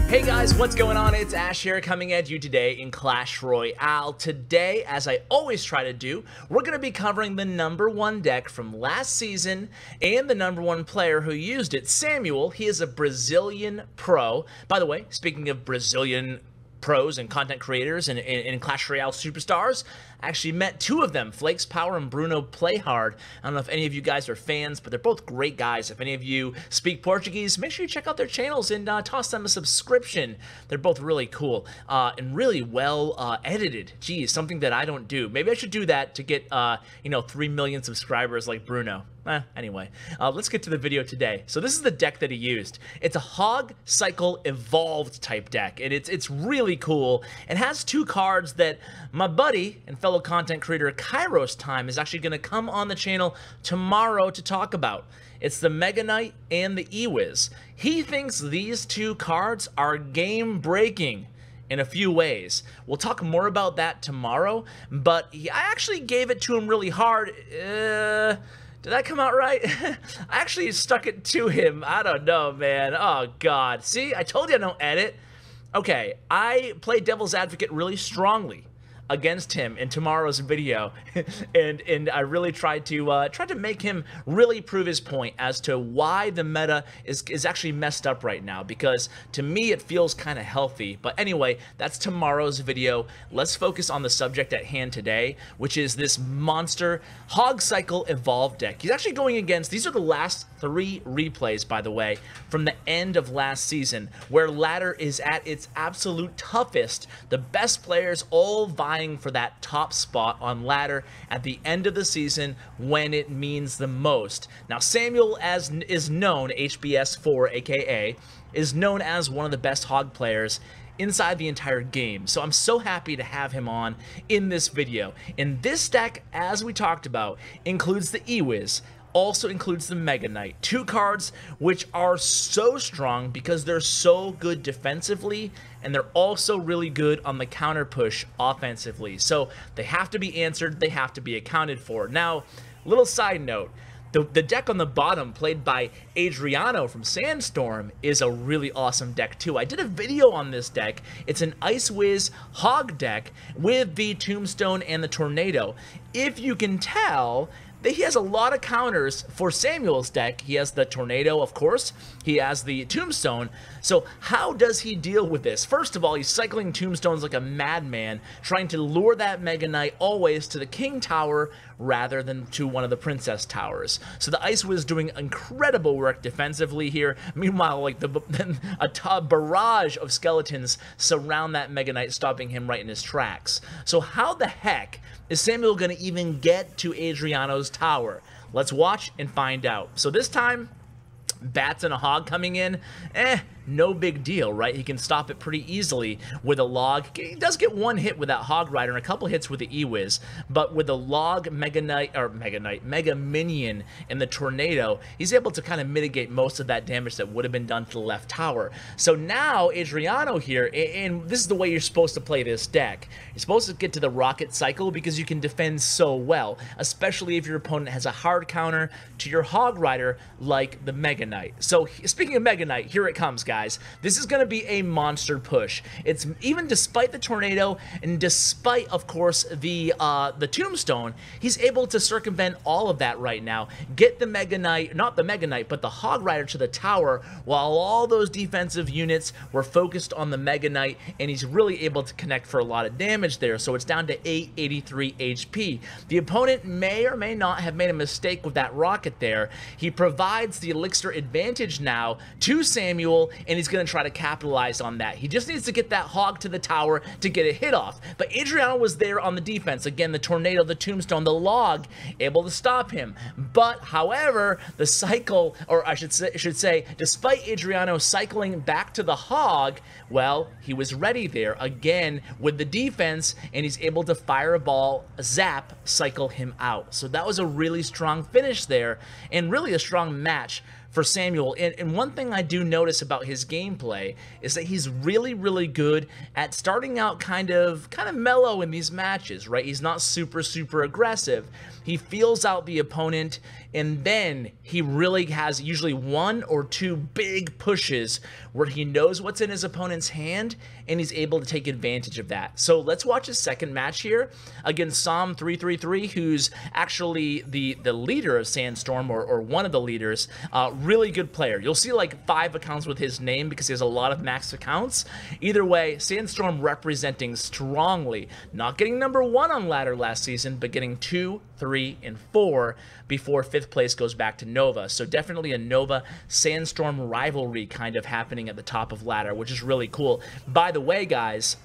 Hey guys, what's going on? It's Ash here coming at you today in Clash Royale. Today, as I always try to do, we're going to be covering the #1 deck from last season and the #1 player who used it, Samuel. He is a Brazilian pro. By the way, speaking of Brazilian pros and content creators and Clash Royale superstars, I actually met two of them, Flakes Power and Bruno Playhard. I don't know if any of you guys are fans, but they're both great guys. If any of you speak Portuguese, make sure you check out their channels and toss them a subscription. They're both really cool and really well edited. Geez, something that I don't do. Maybe I should do that to get 3 million subscribers like Bruno. Anyway, let's get to the video today. So this is the deck that he used. It's a Hog Cycle Evolved type deck, and it's really cool. It has two cards that my buddy and fellow content creator Kairos Time is actually going to come on the channel tomorrow to talk about. It's the Mega Knight and the Ewiz. He thinks these two cards are game-breaking in a few ways. We'll talk more about that tomorrow, but I actually gave it to him really hard. Did that come out right? I actually stuck it to him. I don't know, man. Oh, God. See, I told you I don't edit. Okay, I play devil's advocate really strongly against him in tomorrow's video, and I really tried to make him really prove his point as to why the meta is actually messed up right now, because to me it feels kind of healthy. But anyway, that's tomorrow's video. Let's focus on the subject at hand today, which is this monster Hog Cycle Evolved deck. He's actually going against, these are the last 3 replays, by the way, from the end of last season, where ladder is at its absolute toughest. The best players all vying for that top spot on ladder at the end of the season when it means the most. Now, Samuel, as is known, HBS4 aka, is known as one of the best Hog players inside the entire game. So I'm so happy to have him on in this video. And this deck, as we talked about, includes the Ewiz, also includes the Mega Knight. 2 cards which are so strong because they're so good defensively, and they're also really good on the counter push offensively. So they have to be answered, they have to be accounted for. Now, little side note, the deck on the bottom, played by Adriano from Sandstorm, is a really awesome deck too. I did a video on this deck. It's an Ice Wiz Hog deck with the Tombstone and the Tornado. If you can tell, he has a lot of counters for Samuel's deck. He has the Tornado, of course. He has the Tombstone. So how does he deal with this? First of all, he's cycling Tombstones like a madman, trying to lure that Mega Knight always to the King Tower rather than to one of the Princess Towers. So the Ice Wiz doing incredible work defensively here. Meanwhile, like a barrage of skeletons surround that Mega Knight, stopping him right in his tracks. So how the heck is Samuel going to even get to Adriano's tower? Let's watch and find out. So this time, Bats and a Hog coming in, no big deal, right? He can stop it pretty easily with a log. He does get 1 hit with that Hog Rider and a couple hits with the Ewiz, but with the log, Mega Minion, and the Tornado, he's able to kind of mitigate most of that damage that would have been done to the left tower. So now Adriano here, and this is the way you're supposed to play this deck. You're supposed to get to the Rocket Cycle because you can defend so well, especially if your opponent has a hard counter to your Hog Rider like the Mega Knight. So speaking of Mega Knight, here it comes, guys. This is going to be a monster push. It's even despite the Tornado and despite, of course, the Tombstone, he's able to circumvent all of that right now. Get the Mega Knight, not the Mega Knight, but the Hog Rider to the tower, while all those defensive units were focused on the Mega Knight, and he's really able to connect for a lot of damage there. So it's down to 883 HP. The opponent may or may not have made a mistake with that rocket there. He provides the elixir advantage now to Samuel, and he's going to try to capitalize on that. He just needs to get that Hog to the tower to get a hit off. But Adriano was there on the defense. Again, the Tornado, the Tombstone, the log, able to stop him. But, however, the cycle, or I should say, despite Adriano cycling back to the Hog, well, he was ready there again with the defense, and he's able to fire a ball, zap, cycle him out. So that was a really strong finish there, and really a strong match for Samuel. And one thing I do notice about his gameplay is that he's really, really good at starting out kind of mellow in these matches, right? He's not super aggressive. He feels out the opponent, and then he really has usually 1 or 2 big pushes where he knows what's in his opponent's hand, and he's able to take advantage of that. So let's watch his second match here against Som333, who's actually the leader of Sandstorm, or one of the leaders. Really good player. You'll see like 5 accounts with his name because he has a lot of max accounts. Either way, Sandstorm representing strongly, not getting number 1 on ladder last season, but getting 2, 3, and 4 before 5th place goes back to Nova. So definitely a Nova Sandstorm rivalry kind of happening at the top of ladder, which is really cool. By the way, guys,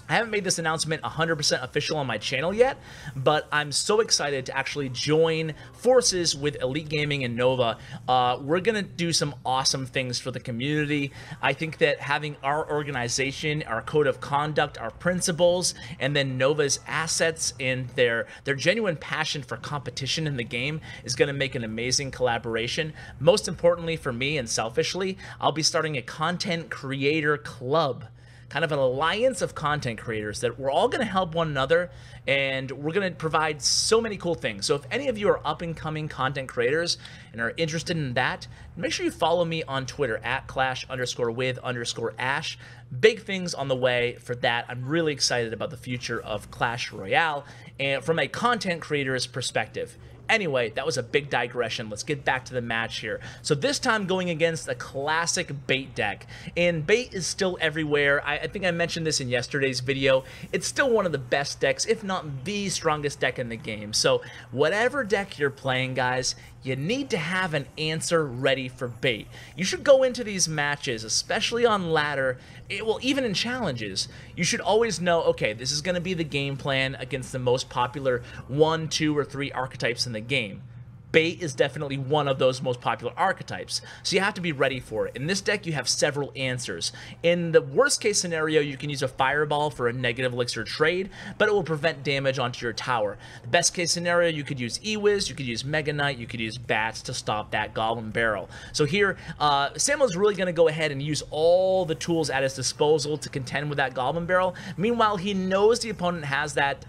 I haven't made this announcement 100% official on my channel yet, but I'm so excited to actually join forces with Elite Gaming and Nova. We're going to do some awesome things for the community. I think that having our organization, our code of conduct, our principles, and then Nova's assets and their genuine passion for competition in the game is going to make an amazing collaboration. Most importantly for me, and selfishly, I'll be starting a content creator club, kind of an alliance of content creators that we're all going to help one another, and we're going to provide so many cool things. So if any of you are up-and-coming content creators and are interested in that, make sure you follow me on Twitter at clash_with_ash. Big things on the way for that. I'm really excited about the future of Clash Royale and from a content creator's perspective. Anyway, that was a big digression. Let's get back to the match here. So this time going against a classic bait deck, and bait is still everywhere. I think I mentioned this in yesterday's video. It's still one of the best decks, if not the strongest deck in the game. So whatever deck you're playing, guys, you need to have an answer ready for bait. You should go into these matches, especially on ladder, well, even in challenges, you should always know, okay, this is going to be the game plan against the most popular 1, 2, or 3 archetypes in the game. Bait is definitely one of those most popular archetypes, so you have to be ready for it. In this deck, you have several answers. In the worst case scenario, you can use a fireball for a negative elixir trade, but it will prevent damage onto your tower. The best case scenario, you could use E-Wiz, you could use Mega Knight, you could use bats to stop that Goblin Barrel. So here, Samuel's really going to go ahead and use all the tools at his disposal to contend with that Goblin Barrel. Meanwhile, he knows the opponent has that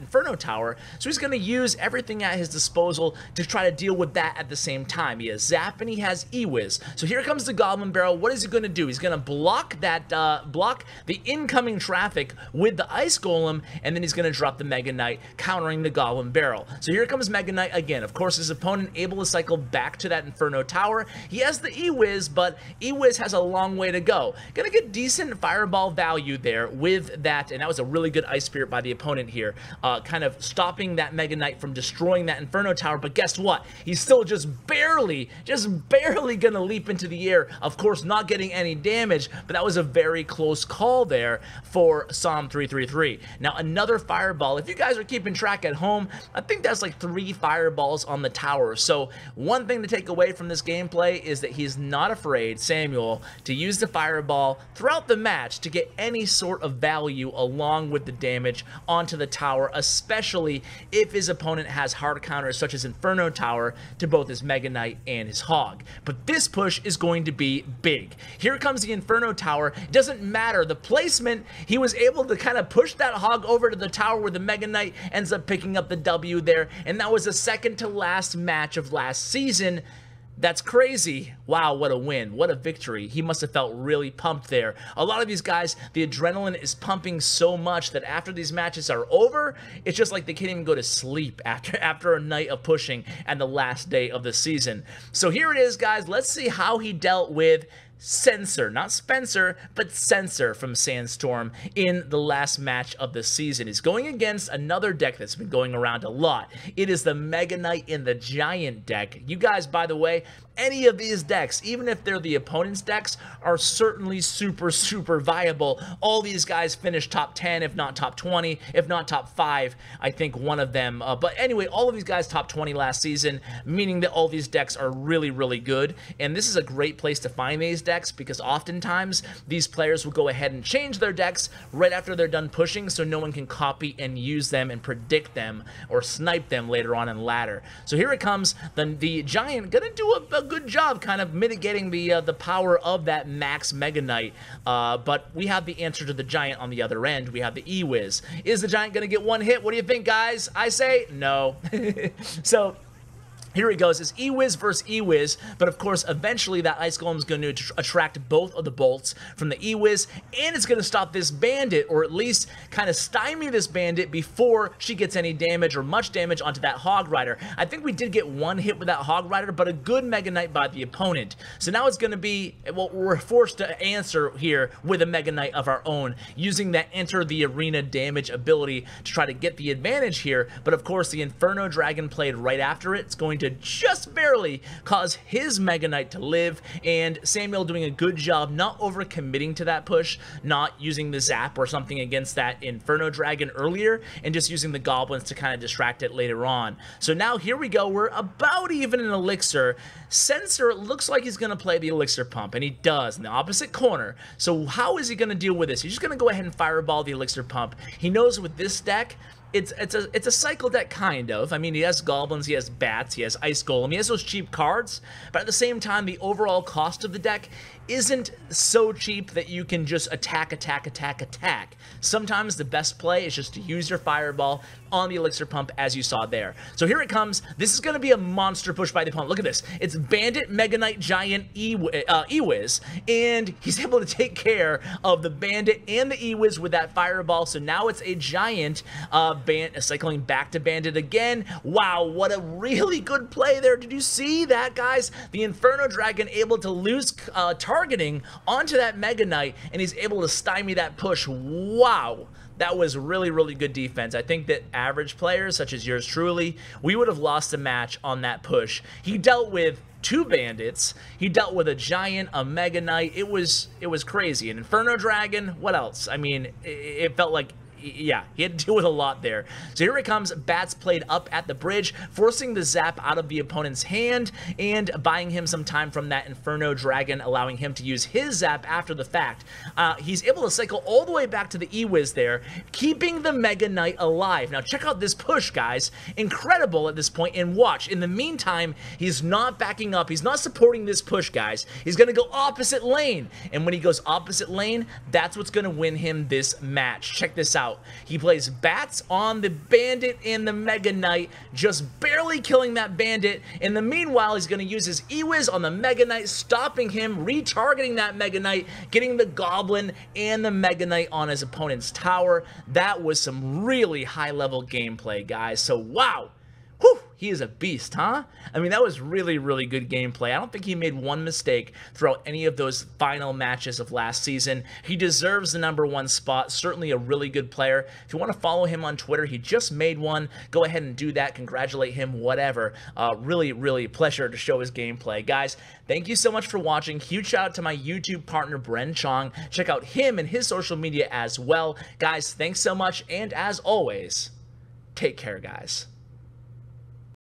Inferno Tower, so he's going to use everything at his disposal to try to deal with that at the same time. He has Zap and he has E-Wiz. So here comes the Goblin Barrel. What is he going to do? He's going to block that, block the incoming traffic with the Ice Golem, and then he's going to drop the Mega Knight, countering the Goblin Barrel. So here comes Mega Knight again. Of course, his opponent able to cycle back to that Inferno Tower. He has the E-Wiz, but E-Wiz has a long way to go. Gonna get decent fireball value there with that, and that was a really good Ice Spirit by the opponent here, kind of stopping that Mega Knight from destroying that Inferno Tower. But guess what? He's still just barely gonna leap into the air. Of course, not getting any damage, but that was a very close call there for Som333. Now, another fireball. If you guys are keeping track at home, I think that's like 3 fireballs on the tower. So one thing to take away from this gameplay is that he's not afraid, Samuel, to use the fireball throughout the match to get any sort of value along with the damage onto the tower, especially if his opponent has hard counters such as Inferno Tower to both his Mega Knight and his Hog. But this push is going to be big. Here comes the Inferno Tower. It doesn't matter the placement. He was able to kind of push that Hog over to the tower where the Mega Knight ends up picking up the W there, and that was the second to last match of last season. That's crazy. Wow, what a win. What a victory. He must have felt really pumped there. A lot of these guys, the adrenaline is pumping so much that after these matches are over, it's just like they can't even go to sleep after a night of pushing and the last day of the season. So here it is, guys. Let's see how he dealt with Sensor, not Spencer, but Sensor from Sandstorm in the last match of the season. He's going against another deck that's been going around a lot. It is the Mega Knight in the Giant deck. You guys, by the way, any of these decks, even if they're the opponent's decks, are certainly super viable. All these guys finished top 10, if not top 20, if not top 5, I think one of them. But anyway, all of these guys top 20 last season, meaning that all these decks are really good. And this is a great place to find these decks because oftentimes these players will go ahead and change their decks right after they're done pushing so no one can copy and use them and predict them or snipe them later on in ladder. So here it comes. The Giant gonna do a good job kind of mitigating the power of that max Mega Knight. But we have the answer to the Giant on the other end. We have the E-Wiz. Is the Giant going to get one hit? What do you think, guys? I say no. So here it goes. It's E-Wiz versus E-Wiz, but of course, eventually that Ice Golem is going to attract both of the bolts from the E-Wiz, and it's going to stop this bandit, or at least kind of stymie this bandit before she gets any damage or much damage onto that Hog Rider. I think we did get one hit with that Hog Rider, but a good Mega Knight by the opponent. So now it's going to be, well, we're forced to answer here with a Mega Knight of our own, using that Enter the Arena damage ability to try to get the advantage here, but of course, the Inferno Dragon played right after it. It's going to just barely cause his Mega Knight to live, and Samuel doing a good job not over committing to that push, not using the zap or something against that Inferno Dragon earlier, and just using the goblins to kind of distract it later on. So now here we go, we're about even in Elixir. Sensor looks like he's going to play the Elixir Pump, and he does in the opposite corner. So how is he going to deal with this? He's just going to go ahead and fireball the Elixir Pump. He knows with this deck, it's a cycle deck, kind of. I mean, he has goblins, he has bats, he has Ice Golem, he has those cheap cards, but at the same time, the overall cost of the deck isn't so cheap that you can just attack. Sometimes the best play is just to use your fireball on the Elixir Pump, as you saw there. So here it comes. This is going to be a monster push by the opponent. Look at this. It's Bandit, Mega Knight, Giant, E-Wiz, and he's able to take care of the Bandit and the E-Wiz with that fireball. So now it's a Giant cycling back to Bandit again. Wow, what a really good play there. Did you see that, guys? The Inferno Dragon able to lose targeting onto that Mega Knight, and he's able to stymie that push. Wow. That was really, really good defense. I think that average players, such as yours truly, we would have lost a match on that push. He dealt with two bandits. He dealt with a Giant, a Mega Knight. It was crazy. An Inferno Dragon. What else? I mean, it felt like, yeah, he had to deal with a lot there. So here it comes. Bats played up at the bridge, forcing the zap out of the opponent's hand and buying him some time from that Inferno Dragon, allowing him to use his zap after the fact. He's able to cycle all the way back to the E-Wiz there, keeping the Mega Knight alive. Now check out this push, guys. Incredible at this point. And watch, in the meantime, he's not backing up. He's not supporting this push, guys. He's going to go opposite lane. And when he goes opposite lane, that's what's going to win him this match. Check this out. He plays bats on the Bandit and the Mega Knight, just barely killing that Bandit. In the meanwhile, he's going to use his E-Wiz on the Mega Knight, stopping him, retargeting that Mega Knight, getting the Goblin and the Mega Knight on his opponent's tower. That was some really high-level gameplay, guys. So, wow. Whew, he is a beast, huh? I mean, that was really, really good gameplay. I don't think he made one mistake throughout any of those final matches of last season. He deserves the #1 spot. Certainly a really good player. If you want to follow him on Twitter, he just made one. Go ahead and do that. Congratulate him, whatever. Really, really pleasure to show his gameplay. Guys, thank you so much for watching. Huge shout out to my YouTube partner, Bren Chong. Check out him and his social media as well. Guys, thanks so much. And as always, take care, guys.